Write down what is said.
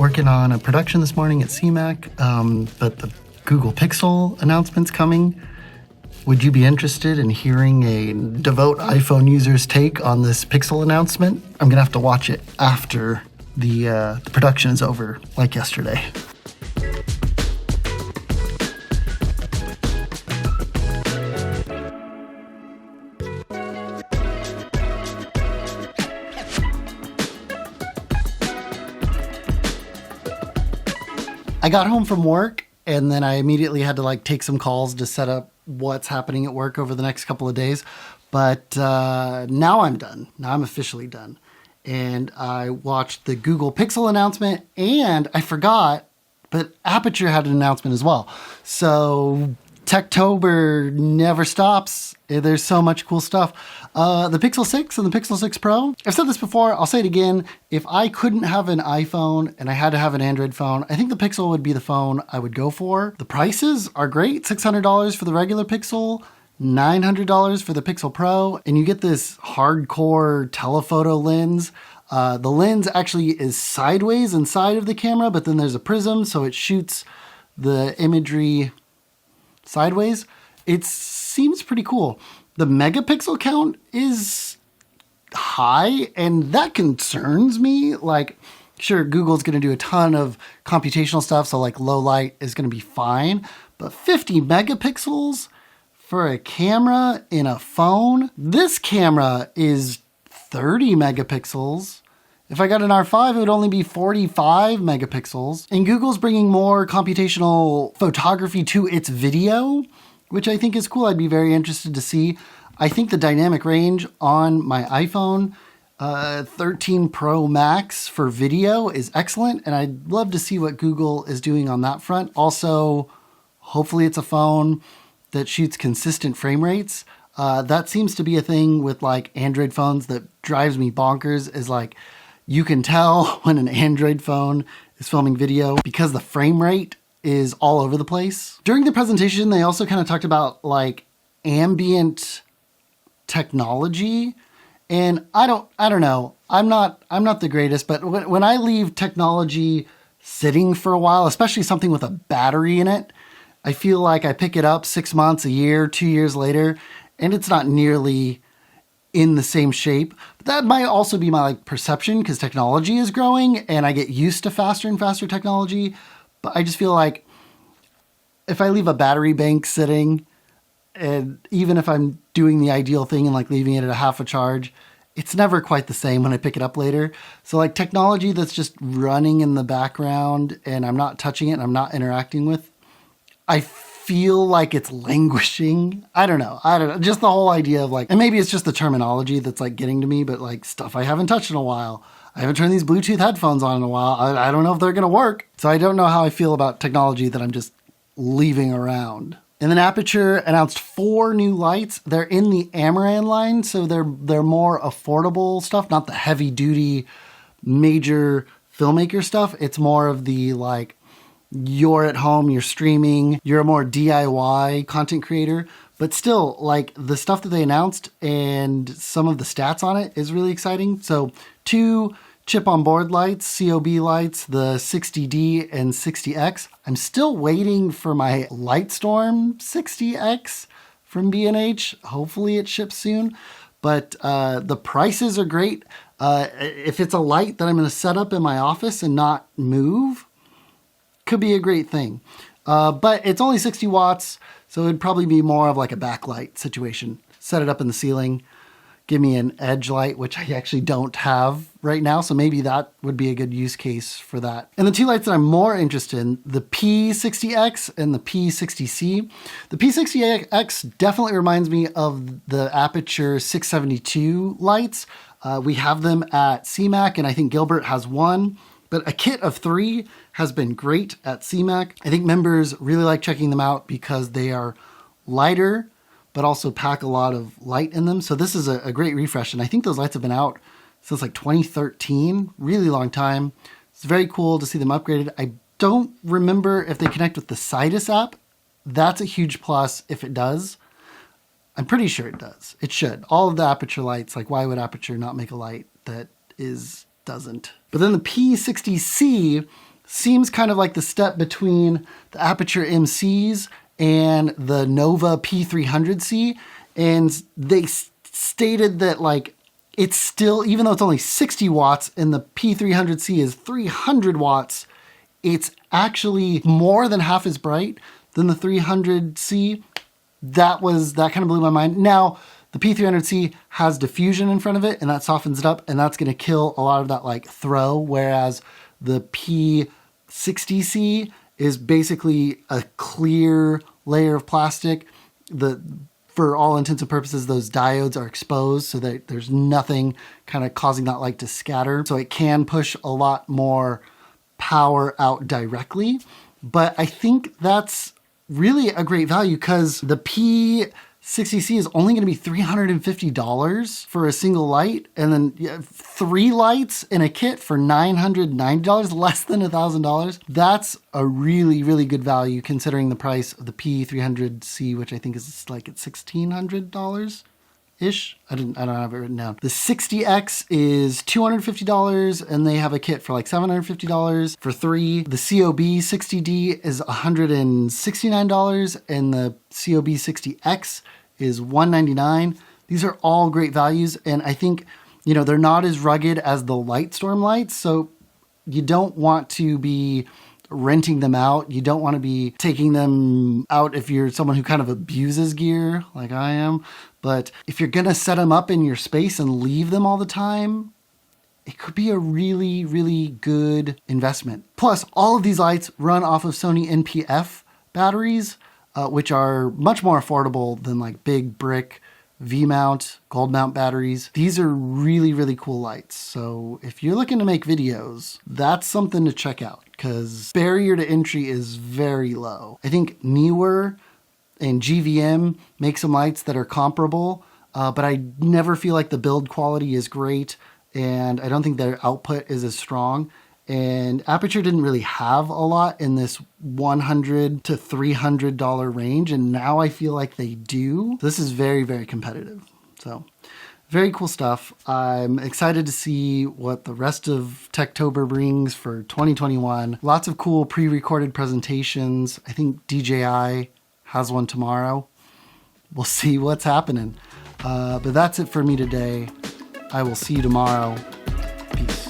working on a production this morning at CMAC, but the Google Pixel announcement's coming. Would you be interested in hearing a devout iPhone user's take on this Pixel announcement? I'm gonna have to watch it after the production is over, like yesterday. I got home from work and then I immediately had to take some calls to set up what's happening at work over the next couple of days. But now I'm done. Now I'm officially done. And I watched the Google Pixel announcement, and I forgot, but Aputure had an announcement as well. So Techtober never stops. There's so much cool stuff. The Pixel 6 and the Pixel 6 Pro. I've said this before, I'll say it again. If I couldn't have an iPhone and I had to have an Android phone, I think the Pixel would be the phone I would go for. The prices are great. $600 for the regular Pixel, $900 for the Pixel Pro, and you get this hardcore telephoto lens. The lens actually is sideways inside of the camera, but then there's a prism, so it shoots the imagery sideways. It seems pretty cool. The megapixel count is high, and that concerns me. Sure, Google's going to do a ton of computational stuff, so low light is going to be fine, but 50 megapixels for a camera in a phone? This camera is 30 megapixels. If I got an R5, it would only be 45 megapixels. And Google's bringing more computational photography to its video, which I think is cool. I'd be very interested to see. I think the dynamic range on my iPhone 13 Pro Max for video is excellent, and I'd love to see what Google is doing on that front. Also, hopefully it's a phone that shoots consistent frame rates. That seems to be a thing with Android phones that drives me bonkers, is you can tell when an Android phone is filming video because the frame rate is all over the place. During the presentation, they also kind of talked about ambient technology, and I don't know. I'm not the greatest, but when I leave technology sitting for a while, especially something with a battery in it, I feel like I pick it up 6 months, a year, 2 years later, and it's not nearly in the same shape. But that might also be my perception, because technology is growing and I get used to faster and faster technology. But I just feel like if I leave a battery bank sitting, and even if I'm doing the ideal thing and leaving it at a half a charge, it's never quite the same when I pick it up later. So technology that's just running in the background and I'm not touching it and I'm not interacting with, I feel like it's languishing. I don't know. Just the whole idea of and maybe it's just the terminology that's getting to me, but stuff I haven't touched in a while. I haven't turned these Bluetooth headphones on in a while. I don't know if they're going to work. So I don't know how I feel about technology that I'm just leaving around. And then Aputure announced 4 new lights. They're in the Amaran line, so they're more affordable stuff, not the heavy duty major filmmaker stuff. It's more of the you're at home, you're streaming, you're a more DIY content creator, but still the stuff that they announced and some of the stats on it is really exciting. So 2 chip on board lights, COB lights, the 60D and 60X. I'm still waiting for my Lightstorm 60X from B&H. Hopefully it ships soon, but the prices are great. If it's a light that I'm going to set up in my office and not move, could be a great thing. But it's only 60 watts, so it'd probably be more of a backlight situation. Set it up in the ceiling, give me an edge light, which I actually don't have right now, so maybe that would be a good use case for that. And the 2 lights that I'm more interested in, the P60X and the P60c. The P60X definitely reminds me of the Aputure 672 lights. We have them at CMAC, and I think Gilbert has one. But a kit of 3 has been great at CMAC. I think members really like checking them out because they are lighter, but also pack a lot of light in them. So this is a great refresh. And I think those lights have been out since 2013, really long time. It's very cool to see them upgraded. I don't remember if they connect with the Sidus app. That's a huge plus if it does. I'm pretty sure it does. It should. All of the Aputure lights, why would Aputure not make a light that doesn't? But then the P60c seems kind of like the step between the Aputure MCs and the Nova P300C. And they stated that like, it's still, even though it's only 60 watts and the P300C is 300 watts, it's actually more than half as bright than the 300C. That kind of blew my mind. Now, the P300C has diffusion in front of it, and that softens it up, and that's going to kill a lot of that like throw, whereas the P60C is basically a clear layer of plastic. For all intents and purposes, those diodes are exposed so that there's nothing kind of causing that light to scatter. So it can push a lot more power out directly. But I think that's really a great value because the P60C is only going to be $350 for a single light, and then 3 lights in a kit for $990, less than $1,000. That's a really, really good value considering the price of the P300C, which I think is like at $1,600 ish. I don't have it written down. The 60X is $250, and they have a kit for like $750 for 3. The COB 60D is $169, and the COB 60X is $199. These are all great values, and I think, you know, they're not as rugged as the Lightstorm lights, so you don't want to be renting them out. You don't want to be taking them out if you're someone who kind of abuses gear like I am. But if you're going to set them up in your space and leave them all the time, it could be a really, really good investment. Plus, all of these lights run off of Sony NP-F batteries, which are much more affordable than like big brick V-mount, gold mount batteries. These are really, really cool lights. So if you're looking to make videos, that's something to check out because barrier to entry is very low. I think Neewer and GVM make some lights that are comparable, but I never feel like the build quality is great, and I don't think their output is as strong. And Aputure didn't really have a lot in this $100 to $300 range, and now I feel like they do. This is very, very competitive. So very cool stuff. I'm excited to see what the rest of Techtober brings for 2021. Lots of cool pre-recorded presentations. I think DJI has one tomorrow. We'll see what's happening. But that's it for me today. I will see you tomorrow. Peace.